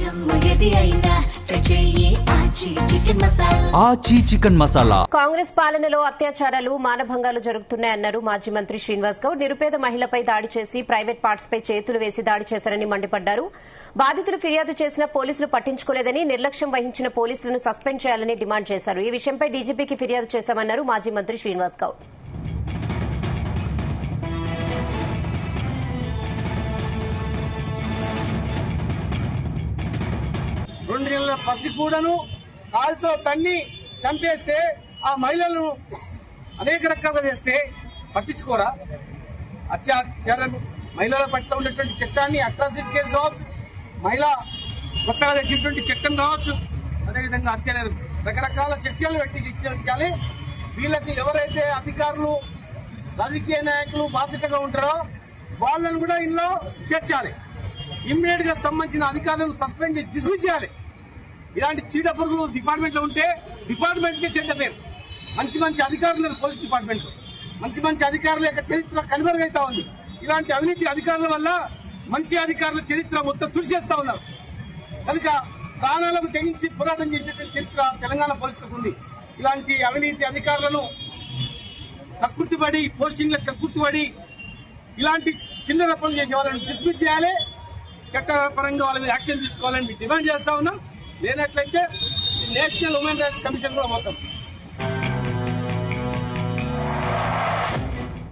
ఆచి చికెన్ మసాలా. కాంగ్రెస్ పాలనలో అత్యాచారాలు మానభంగాలు జరుగుతున్నాయన్నారు మాజీ మంత్రి శ్రీనివాస్ గౌడ్. నిరుపేద మహిళపై దాడి చేసి ప్రైవేట్ పార్ట్స్ పై చేతులు వేసి దాడి చేశారని మండిపడ్డారు. బాధితులు ఫిర్యాదు చేసినా పోలీసులు పట్టించుకోలేదని, నిర్లక్ష్యం వహించిన పోలీసులను సస్పెండ్ చేయాలని డిమాండ్ చేశారు. ఈ విషయంపై డీజీపీకి ఫిర్యాదు చేశామన్నారు మాజీ మంత్రి శ్రీనివాస్ గౌడ్. 2 నెలల పసికూడను కాలుతో తన్ని చంపేస్తే ఆ మహిళలను అనేక రకాలుగా చేస్తే పట్టించుకోరా? అత్యాచారం మహిళల పట్ల ఉన్నటువంటి చట్టాన్ని అట్రాసిటీ కేసు కావచ్చు, మహిళ కొత్తగా తెచ్చినటువంటి చట్టం కావచ్చు, అదేవిధంగా హత్యనేరం రకరకాల చర్చలు పెట్టి శిక్షించాలి. వీళ్ళకి ఎవరైతే అధికారులు రాజకీయ నాయకులు బాధ్యతగా ఉంటారో వాళ్ళను కూడా ఇందులో చేర్చాలి. ఇమ్మీడియట్ గా సంబంధించిన అధికారులను సస్పెండ్ చేసి డిస్మిస్ చేయాలి. ఇలాంటి చీడ పురుగులు డిపార్ట్మెంట్ లో ఉంటే డిపార్ట్మెంట్ కి చెడ్డ పేరు. మంచి అధికారులు పోలీస్ డిపార్ట్మెంట్, మంచి అధికారుల యొక్క చరిత్ర కనుమరుగైతా ఉంది. ఇలాంటి అవినీతి అధికారుల వల్ల మంచి అధికారుల చరిత్ర మొత్తం తుడిచేస్తా ఉన్నారు. కనుక ప్రాణాలకు తెగించి పోరాటం చేసినటువంటి చరిత్ర తెలంగాణ పోలీసులకు ఉంది. ఇలాంటి అవినీతి అధికారులను కక్కుర్తిపడి, పోస్టింగ్లకు కక్కుర్తిపడి ఇలాంటి చిల్లర పనులు చేసే వాళ్ళని డిస్మిస్ చేయాలి. చట్టపరంగా వాళ్ళ మీద యాక్షన్ తీసుకోవాలని డిమాండ్ చేస్తా ఉన్నాం. లేనట్లయితే నేషనల్ హ్యూమన్ రైట్స్ కమిషన్ కూడా పోతాం.